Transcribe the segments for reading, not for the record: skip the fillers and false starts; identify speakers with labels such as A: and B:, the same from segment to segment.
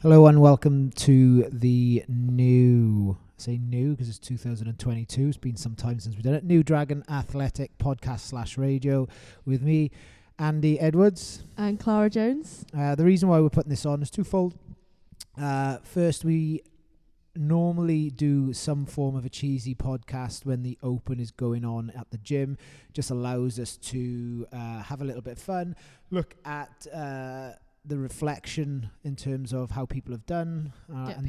A: Hello and welcome to the new, I say new because it's 2022. It's been some time since we've done it. New Dragon Athletic podcast / radio with me, Andy Edwards.
B: And Clara Jones.
A: The reason why we're putting this on is twofold. First, we normally do some form of a cheesy podcast when the open is going on at the gym. Just allows us to have a little bit of fun, look at the reflection in terms of how people have done,
B: Get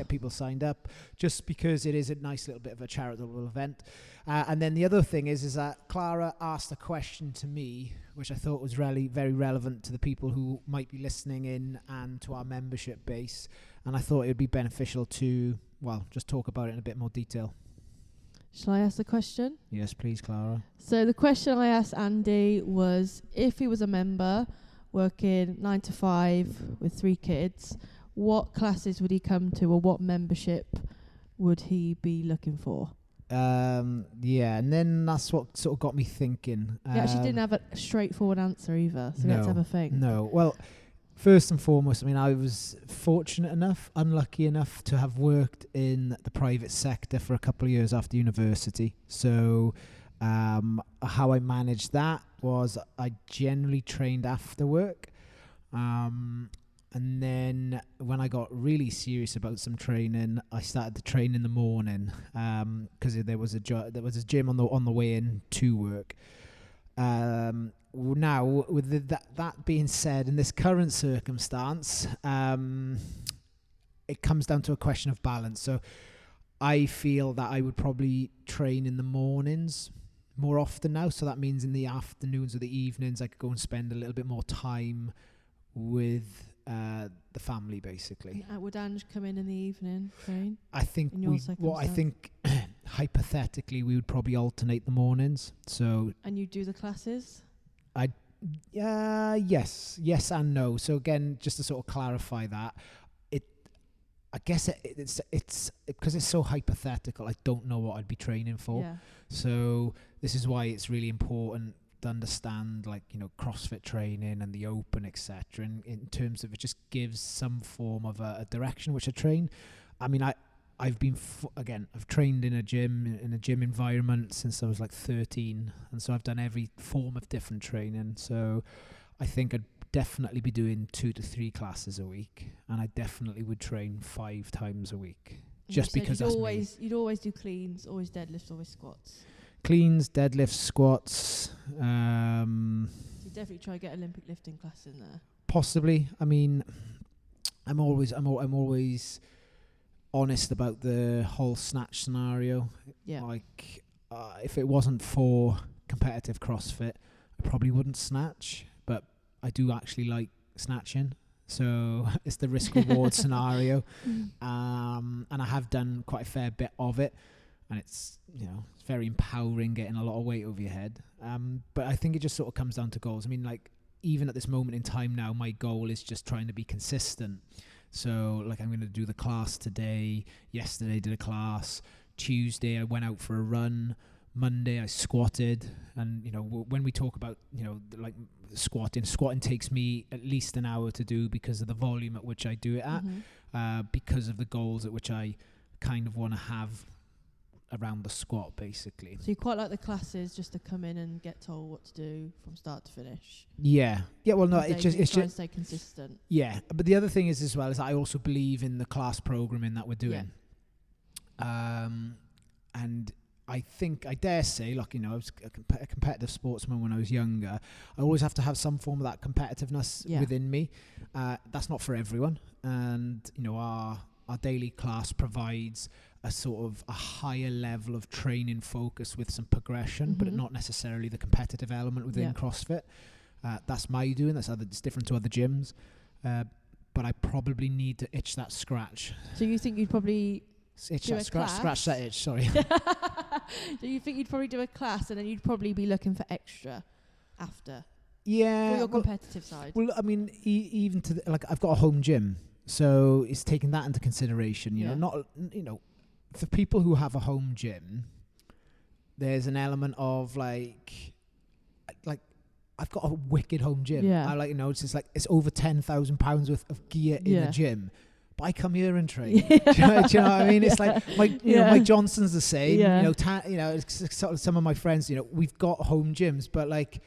B: people signed up.
A: Just because it is a nice little bit of a charitable event. And then the other thing is that Clara asked a question to me, which I thought was really very relevant to the people who might be listening in and to our membership base. And I thought it would be beneficial to, just talk about it in a bit more detail.
B: Shall I ask the question?
A: Yes, please, Clara.
B: So the question I asked Andy was, if he was a member working 9 to 5 with 3 kids, what classes would he come to, or what membership would he be looking for?
A: And then that's what sort of got me thinking.
B: He actually didn't have a straightforward answer either, so let's have a think.
A: No, well, first and foremost, I was unlucky enough to have worked in the private sector for a couple of years after university. So how I managed that was I generally trained after work. And then when I got really serious about some training, I started to train in the morning because there was a gym on the way in to work. Now, with that being said, in this current circumstance, it comes down to a question of balance. So I feel that I would probably train in the mornings more often now. So that means in the afternoons or the evenings, I could go and spend a little bit more time with the family, basically.
B: Would Ange come in the evening, train?
A: I think hypothetically we would probably alternate the mornings. So
B: and you do the classes?
A: Yes and no. So again, just to sort of clarify that, I guess it's because it's so hypothetical. I don't know what I'd be training for.
B: Yeah.
A: So this is why it's really important to understand, CrossFit training and the open, etc. And in terms of it, just gives some form of a direction which I train. I've been I've trained in a gym environment since I was 13, and so I've done every form of different training. So I think I'd definitely be doing 2 to 3 classes a week, and I definitely would train 5 times a week. Just because
B: you'd always do cleans, always deadlifts, always squats.
A: Cleans, deadlifts, squats.
B: So you definitely try to get Olympic lifting class in there.
A: Possibly. I'm always honest about the whole snatch scenario.
B: Yeah.
A: If it wasn't for competitive CrossFit, I probably wouldn't snatch, but I do actually like snatching. So it's the risk reward scenario. And I have done quite a fair bit of it, and it's it's very empowering getting a lot of weight over your head. But I think it just sort of comes down to goals. Even at this moment in time now, my goal is just trying to be consistent. So I'm going to do the class today. Yesterday I did a class. Tuesday I went out for a run. Monday I squatted. And when we talk about squatting takes me at least an hour to do because of the volume at which I do it at, because of the goals at which I kind of want to have around the squat, basically.
B: So you quite like the classes just to come in and get told what to do from start to finish?
A: Yeah. Well, no, it's just
B: try and stay consistent.
A: Yeah, but the other thing is as well is I also believe in the class programming that we're doing. Yeah. And I think I dare say, I was a competitive sportsman when I was younger. I always have to have some form of that competitiveness within me. That's not for everyone, and our daily class provides a sort of a higher level of training focus with some progression, but not necessarily the competitive element within CrossFit. That's my doing. It's different to other gyms, but I probably need to itch that scratch.
B: So you think you'd probably
A: scratch that itch? Sorry.
B: Do you think you'd probably do a class and then you'd probably be looking for extra after?
A: Yeah.
B: For your competitive side.
A: Well, even to I've got a home gym, so it's taking that into consideration. For people who have a home gym, there's an element of I've got a wicked home gym.
B: Yeah.
A: I it's just like it's over £10,000 worth of gear in the gym. But I come here and train. Do you know what I mean? It's like Mike Johnson's the same. It's sort of some of my friends. We've got home gyms, but like,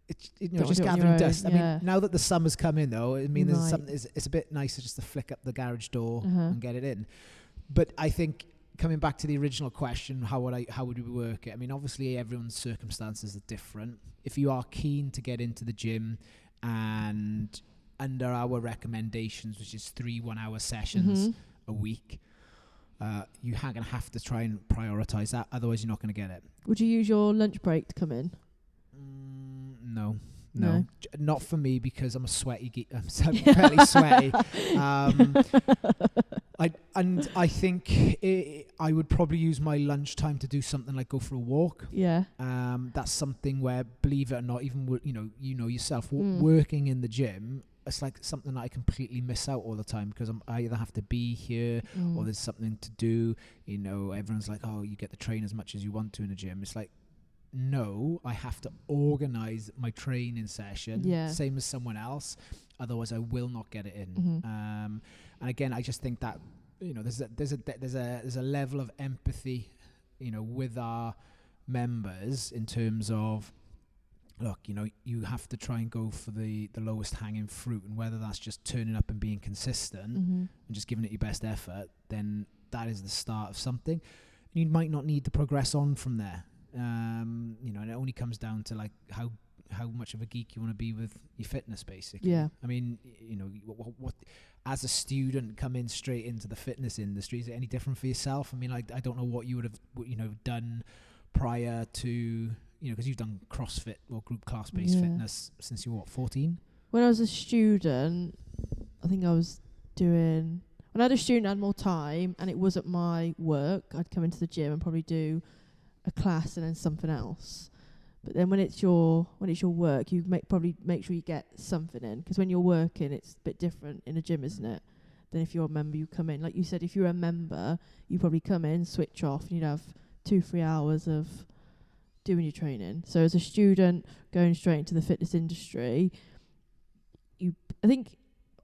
A: it's just gathering dust. I mean, now that the summer's come in, though, there's something. It's a bit nicer just to flick up the garage door and get it in. But I think, coming back to the original question, how would we work it? I mean, obviously everyone's circumstances are different. If you are keen to get into the gym, and under our recommendations, which is 3 1-hour sessions a week, you're going to have to try and prioritize that. Otherwise, you're not going to get it.
B: Would you use your lunch break to come in?
A: No. Not for me, because I'm a sweaty geek. I'm fairly sweaty. I think I would probably use my lunchtime to do something like go for a walk. Yeah. That's something where, believe it or not, even yourself, working in the gym, it's like something that I completely miss out all the time, because I either have to be here or there's something to do. Everyone's like, oh, you get to train as much as you want to in the gym. It's like, no, I have to organize my training session, same as someone else. Otherwise, I will not get it in. And again, I just think that there's a level of empathy, with our members, in terms of, look, you have to try and go for the lowest hanging fruit, and whether that's just turning up and being consistent and just giving it your best effort, then that is the start of something. You might not need to progress on from there. And it only comes down to like how much of a geek you want to be with your fitness, basically. Yeah. I mean, what as a student coming straight into the fitness industry, is it any different for yourself? I mean, I don't know what you would have done prior to, because you've done CrossFit or group class-based fitness since you were 14?
B: When I was a student, I think I was doing, when I had a student, I had more time, and it was at my work. I'd come into the gym and probably do a class and then something else. But then when it's your work, you probably make sure you get something in, because when you're working, it's a bit different in a gym, isn't it? Than if you're a member, you come in. Like you said, if you're a member, you probably come in, switch off, and you'd have 2-3 hours of doing your training. So as a student going straight into the fitness industry, I think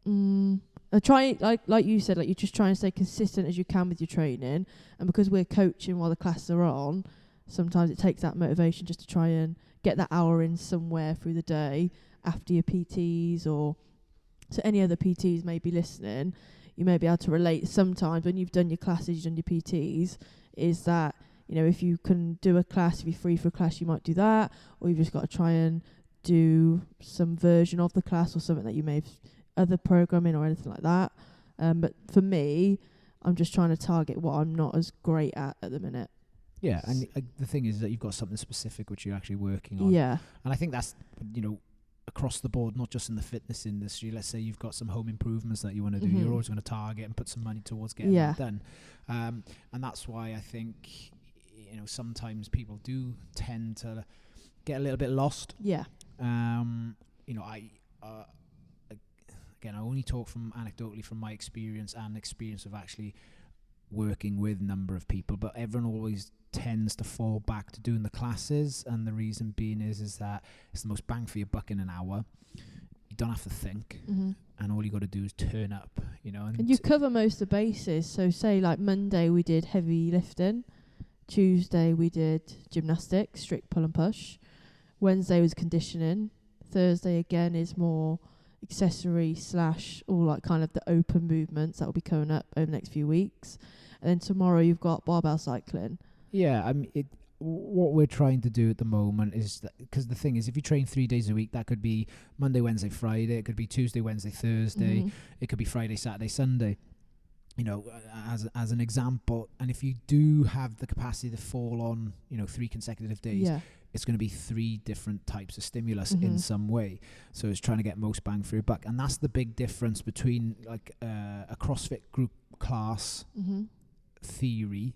B: I try, like you said, like you just try and stay consistent as you can with your training. And because we're coaching while the classes are on, sometimes it takes that motivation just to try and get that hour in somewhere through the day after your PTs, or so any other PTs may be listening. You may be able to relate sometimes when you've done your classes, you've done your PTs, is that, if you can do a class, if you're free for a class, you might do that, or you've just got to try and do some version of the class or something that you may have other programming or anything like that. But for me, I'm just trying to target what I'm not as great at the minute.
A: Yeah, and the thing is that you've got something specific which you're actually working on. Yeah. And I think that's, across the board, not just in the fitness industry. Let's say you've got some home improvements that you want to do. You're always going to target and put some money towards getting that done. And that's why I think, sometimes people do tend to get a little bit lost. Yeah. Again, I only talk anecdotally from my experience and experience of actually working with a number of people, but everyone always tends to fall back to doing the classes, and the reason being is that it's the most bang for your buck in an hour. You don't have to think, and all you got to do is turn up, and
B: you cover most of the bases. So say like Monday we did heavy lifting, Tuesday we did gymnastics, strict pull and push, Wednesday was conditioning, Thursday again is more accessory / all like kind of the open movements that will be coming up over the next few weeks, and then tomorrow you've got barbell cycling.
A: Yeah, I mean, what we're trying to do at the moment is that, because the thing is, if you train 3 days a week, that could be Monday, Wednesday, Friday. It could be Tuesday, Wednesday, Thursday. It could be Friday, Saturday, Sunday. As an example. And if you do have the capacity to fall on, 3 consecutive days, it's going to be 3 different types of stimulus in some way. So it's trying to get most bang for your buck. And that's the big difference between like a CrossFit group class theory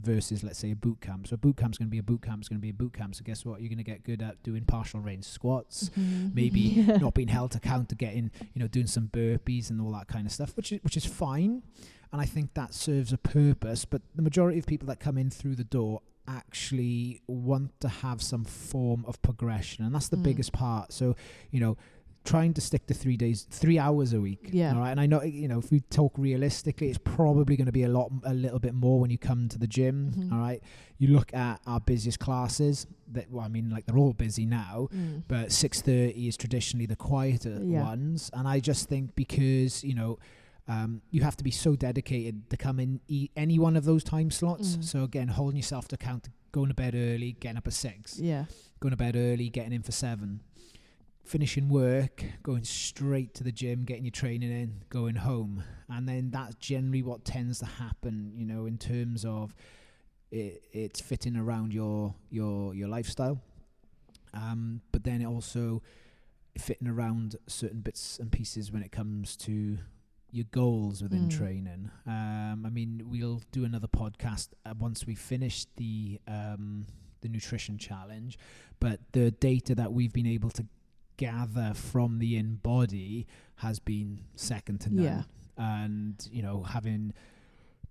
A: versus, let's say, a boot camp. So a boot camp's going to be a boot camp. It's going to be a boot camp. So guess what? You're going to get good at doing partial range squats, maybe not being held to count, to getting, doing some burpees and all that kind of stuff, which is fine. And I think that serves a purpose. But the majority of people that come in through the door actually want to have some form of progression, and that's the biggest part. So, trying to stick to 3 hours a week.
B: Yeah.
A: All right. And I know, if we talk realistically, it's probably going to be a little bit more when you come to the gym.
B: Mm-hmm.
A: All right. You look at our busiest classes they're all busy now, but 6:30 is traditionally the quieter ones. And I just think because, you have to be so dedicated to come in any one of those time slots. So again, holding yourself to account, going to bed early, getting up at 6.
B: Yeah.
A: Going to bed early, getting in for 7. Finishing work, going straight to the gym, getting your training in, going home. And then that's generally what tends to happen, in terms of it's fitting around your lifestyle. But then it also fitting around certain bits and pieces when it comes to your goals within training. We'll do another podcast once we finish the nutrition challenge, but the data that we've been able to gather from the in-body has been second to none. And having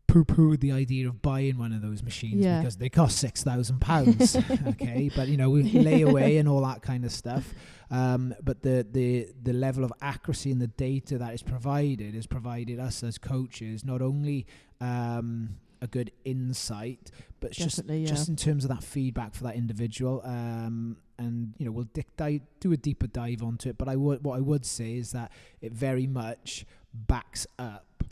A: poo-pooed the idea of buying one of those machines because they cost £6,000. Okay, but we lay away and all that kind of stuff. But the level of accuracy in the data that is provided has provided us as coaches not only a good insight, but just in terms of that feedback for that individual. And we'll do a deeper dive onto it. But what I would say is that it very much backs up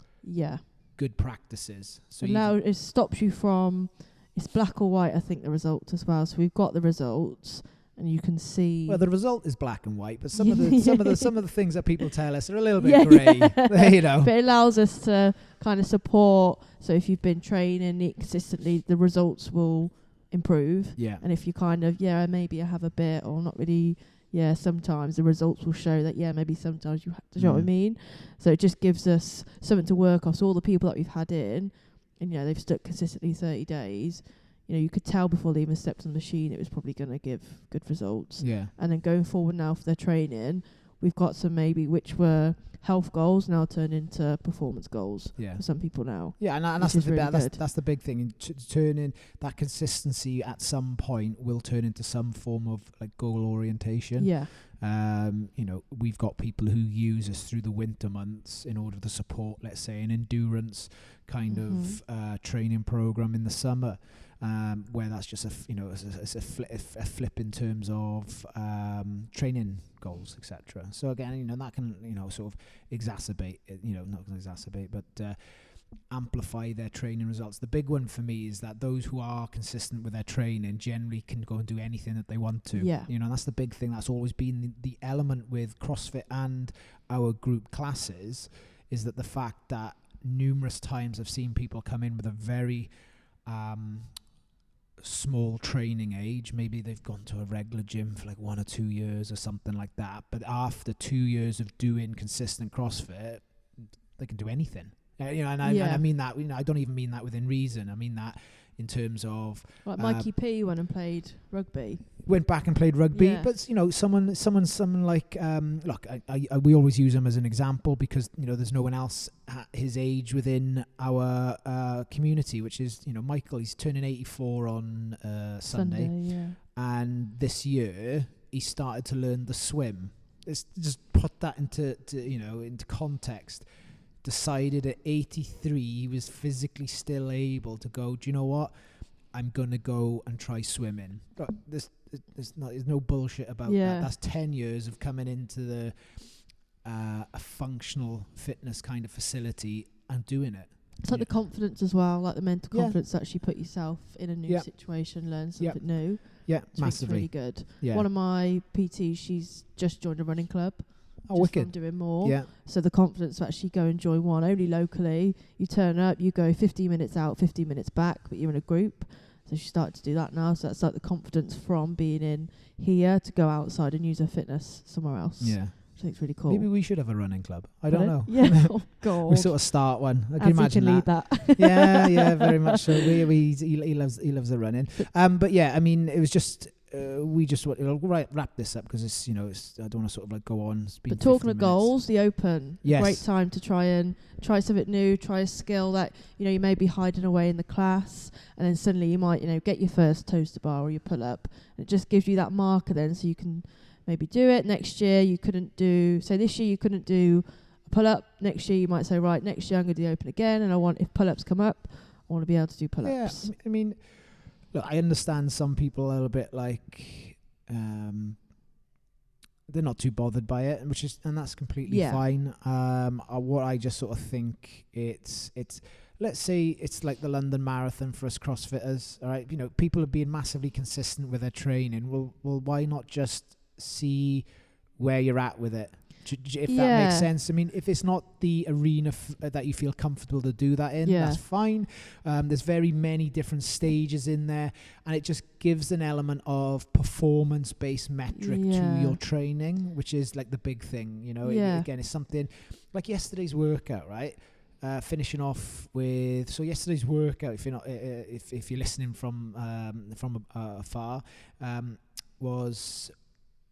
A: good practices. So
B: now it stops you from, it's black or white, I think, the results as well. So we've got the results and you can see.
A: Well, the result is black and white, but some of the things that people tell us are a little bit grey.
B: But it allows us to kind of support. So if you've been training it consistently, the results will improve. Yeah. And if you kind of maybe I have a bit or not really. Yeah, sometimes the results will show that, maybe sometimes you have to, you know what I mean? So it just gives us something to work off. So all the people that we've had in, and, they've stuck consistently 30 days, you could tell before they even stepped on the machine it was probably going to give good results. Yeah. And then going forward now for their training, we've got some maybe which were health goals now turned into performance goals for some people now.
A: Yeah, and that's the big thing. Turning that consistency at some point will turn into some form of like goal orientation. Yeah. We've got people who use us through the winter months in order to support, let's say, an endurance kind of training program in the summer. Where that's just a flip in terms of training goals, etc. So again, that can sort of exacerbate, not exacerbate, but amplify their training results. The big one for me is that those who are consistent with their training generally can go and do anything that they want to. Yeah. That's the big thing. That's always been the element with CrossFit and our group classes, is that the fact that numerous times I've seen people come in with a very small training age. Maybe they've gone to a regular gym for like 1 or 2 years or something like that, but after 2 years of doing consistent CrossFit, they can do anything. I mean that. I don't even mean that within reason. I mean that in terms of
B: like Mikey P went and played rugby.
A: Went back and played rugby, but someone like look, we always use him as an example because there's no one else at his age within our community, which is Michael. He's turning 84 on Sunday, and this year he started to learn the swim. Let's just put that into context. Decided at 83 he was physically still able to go, do you know what, I'm gonna go and try swimming. There's no bullshit about that. That's 10 years of coming into a functional fitness kind of facility and doing it.
B: It's like the confidence as well, like the mental confidence to actually put yourself in a new situation, learn something new. Yeah, massively. It's really good. One of my PTs, she's just joined a running club.
A: Oh, wicked.
B: Doing more. Yeah. So the confidence to actually go and join one, only locally. You turn up, you go 15 minutes out, 15 minutes back, but you're in a group. So she started to do that now. So that's like the confidence from being in here to go outside and use her fitness somewhere else. Yeah. Which I think it's really cool.
A: Maybe we should have a running club. I don't know.
B: Yeah. Oh, God.
A: We sort of start one. I can imagine
B: lead that.
A: Yeah, very much so. He loves the running. But yeah, I mean, it was just we just wrap this up because it's, I don't want to sort of like go on. It's been
B: But talking
A: 50
B: of
A: minutes.
B: goals, the Open,
A: Yes.
B: great time to try something new, try a skill that you may be hiding away in the class, and then suddenly you might get your first toaster bar or your pull up. It just gives you that marker then, so you can maybe do it. Next year this year you couldn't do a pull up. Next year you might say, right, next year I'm going to do the Open again, and if pull ups come up, I want to be able to do pull ups.
A: Yeah, I mean, look, I understand some people are a little bit like they're not too bothered by it, and that's completely fine. What I just sort of think it's let's say it's like the London Marathon for us CrossFitters, all right? People are being massively consistent with their training. Well, why not just see where you're at with it? If that makes sense. I mean, if it's not the arena that you feel comfortable to do that in, that's fine. There's very many different stages in there, and it just gives an element of performance-based metric to your training, which is like the big thing. Again, it's something like yesterday's workout, right? Finishing off with yesterday's workout. If you're not, if you're listening from afar, was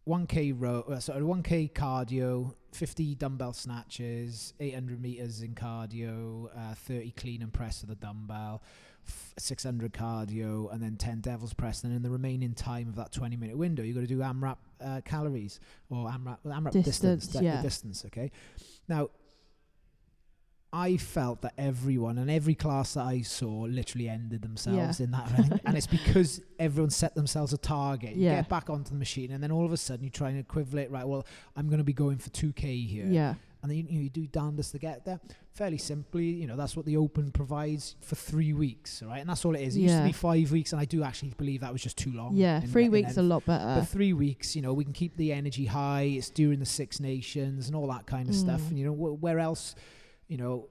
A: 1K 1K cardio, 50 dumbbell snatches, 800 meters in cardio, 30 clean and press with a dumbbell, 600 cardio, and then 10 devil's press. And in the remaining time of that 20-minute window, you've got to do AMRAP calories or AMRAP distance. Okay. Now, I felt that everyone and every class that I saw literally ended themselves in that running. And it's because everyone set themselves a target. You get back onto the machine, and then all of a sudden you try and equivalent, right, well, I'm going to be going for 2K here. Yeah. And then you do darndest to get there. Fairly simply, that's what the Open provides for 3 weeks, right? And that's all it is. It used to be 5 weeks, and I do actually believe that was just too long.
B: Yeah, 3 weeks a lot better.
A: But 3 weeks, we can keep the energy high. It's during the Six Nations and all that kind of stuff. And, where else...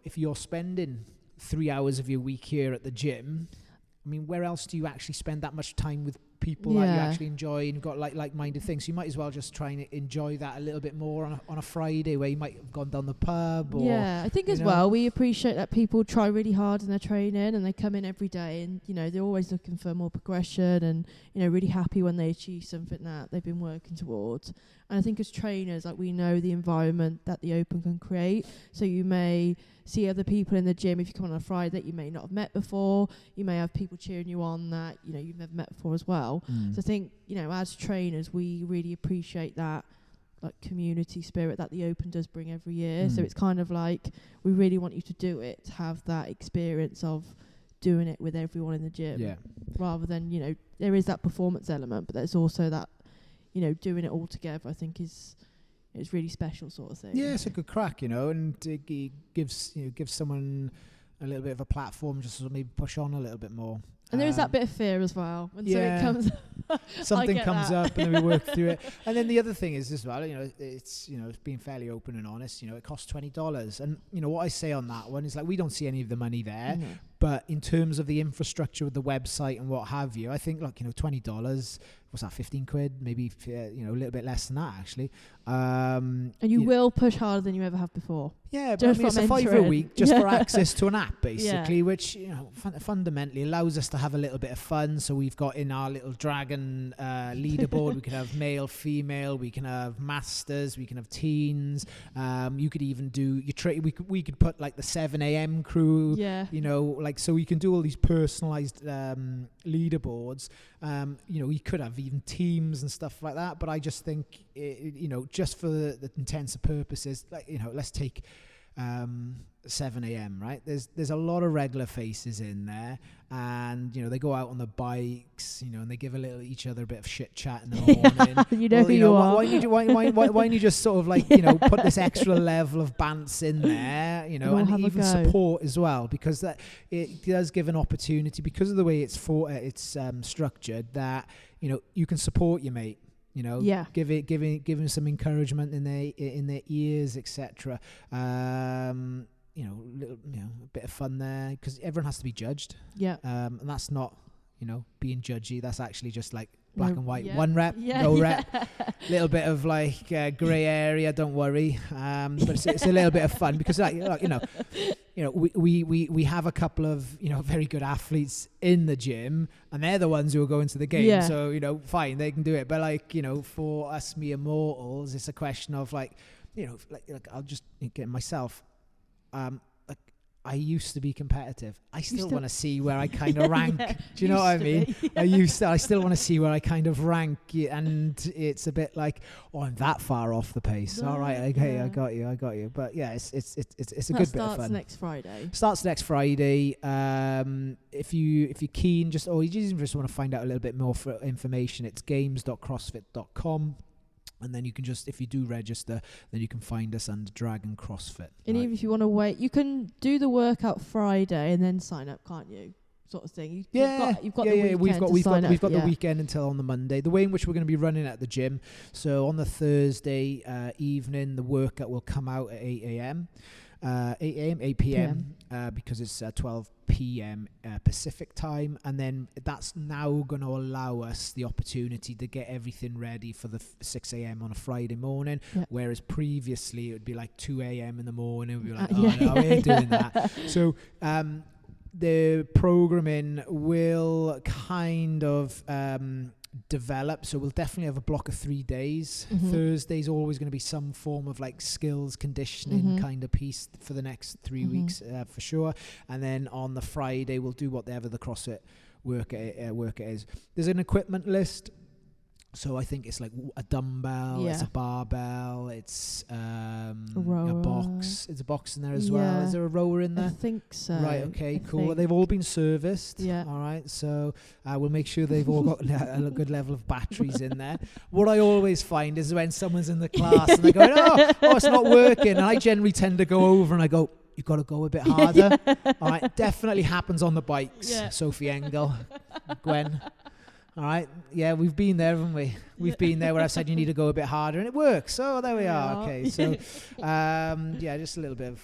A: if you're spending 3 hours of your week here at the gym, I mean, where else do you actually spend that much time with people that you actually enjoy and got like-minded things? So you might as well just try and enjoy that a little bit more on a Friday where you might have gone down the pub. Or,
B: I think as well, we appreciate that people try really hard in their training and they come in every day and, they're always looking for more progression and, really happy when they achieve something that they've been working towards. And I think as trainers, we know the environment that the Open can create. So you may see other people in the gym if you come on a Friday that you may not have met before. You may have people cheering you on that, you've never met before as well. So I think, as trainers, we really appreciate that community spirit that the Open does bring every year. So it's kind of like we really want you to do it, to have that experience of doing it with everyone in the gym. Rather than, there is that performance element, but there's also that, doing it all together, I think it's really special sort of thing. Yeah,
A: it's a good crack, and it gives someone a little bit of a platform just to maybe push on a little bit more.
B: And there is that bit of fear as well when something
A: comes up and then we work through it. And then the other thing is as well, it's being fairly open and honest. It costs $20, and what I say on that one is we don't see any of the money there. No. But in terms of the infrastructure of the website and what have you, I think $20. What's that, 15 quid? Maybe, a little bit less than that, actually.
B: And you will push harder than you ever have before.
A: Yeah, but it's a $5 a week just for access to an app, basically, which, fundamentally allows us to have a little bit of fun. So we've got in our little dragon leaderboard, we can have male, female, we can have masters, we can have teens. You could even do, we could put the 7 a.m. crew, so we can do all these personalized leaderboards. We could have even teams and stuff like that, but I just think just for the intents and purposes, let's take 7 a.m. right? There's a lot of regular faces in there, and they go out on the bikes, and they give each other a bit of shit chat in the morning.
B: Who you are.
A: Why don't you just sort of put this extra level of bants in there, and even support as well, because that it does give an opportunity, because of the way it's structured, that you can support your mate. Give him some encouragement in their ears, etc. A bit of fun there, because everyone has to be judged. And that's not being judgy. That's actually just black
B: No,
A: and white.
B: yeah.
A: 1 rep,
B: Yeah,
A: no
B: yeah.
A: rep. Little bit of like grey area. Don't worry, but it's a little bit of fun because we have a couple of very good athletes in the gym, and they're the ones who are going to the game.
B: Yeah.
A: So fine, they can do it. But for us, me Immortals, it's a question of like I'll just get myself. I used to be competitive. I still want to see where I kind of rank.
B: Yeah,
A: Do you know what I mean?
B: be.
A: I still want to see where I kind of rank, and it's a bit like, I'm that far off the pace.
B: No,
A: All right, okay,
B: yeah.
A: I got you. But yeah, it's a
B: That
A: good bit of fun.
B: starts next Friday.
A: Starts next Friday. If you're keen, you just want to find out a little bit more for information, it's games.crossfit.com. And then you can if you do register, then you can find us under Dragon CrossFit.
B: And
A: right?
B: even if you want to wait, you can do the workout Friday and then sign up, can't you? Sort of thing. You've got the weekend
A: we've got
B: the
A: the weekend until on the Monday. The way in which we're going to be running at the gym. So on the Thursday evening, the workout will come out at 8 a.m. 8 p.m. Because it's 12 p.m. Pacific time, and then that's now going to allow us the opportunity to get everything ready for the 6 a.m. on a Friday morning, whereas previously it would be like 2 a.m. in the morning. We'd be like, no, we ain't doing that. So the programming will kind of develop. So we'll definitely have a block of 3 days. Thursday's always going to be some form of like skills conditioning kind of piece for the next 3 weeks for sure. And then on the Friday we'll do whatever the CrossFit workout is. There's an equipment list. So I think it's like a dumbbell, it's a barbell, it's a box. It's a box in there as well. Is there a rower in there?
B: I think so.
A: Right, okay, cool. Well, they've all been serviced.
B: Yeah.
A: All right, so we'll make sure they've all got a good level of batteries in there. What I always find is when someone's in the class and they're going, oh, it's not working. And I generally tend to go over and I go, you've got to go a bit harder. All right, definitely happens on the bikes.
B: Yeah.
A: Sophie Engel, Gwen. All right. Yeah, we've been there, haven't we? We've been there where I've said you need to go a bit harder, and it works. So there we are. Okay. So, just a little bit of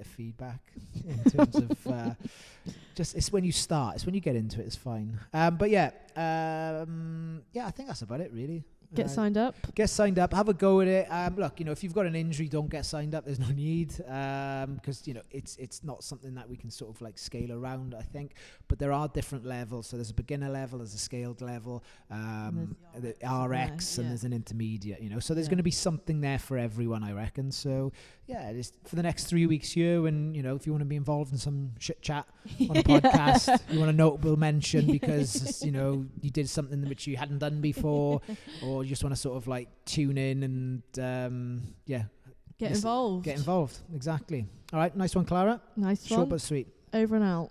A: feedback in terms of just it's when you start, it's when you get into it, it's fine. I think that's about it, really.
B: Get signed up.
A: Get signed up. Have a go at it. Look, if you've got an injury, don't get signed up. There's no need because it's not something that we can sort of like scale around, I think. But there are different levels. So there's a beginner level, there's a scaled level, the RX, and there's an intermediate. So there's going to be something there for everyone, I reckon. So just for the next 3 weeks here, and if you want to be involved in some shit chat on a podcast, you want a notable mention because you did something which you hadn't done before, or you just want to sort of like tune in and
B: get involved.
A: Exactly. All right, nice one, Clara.
B: Nice one.
A: Short but sweet.
B: Over and out.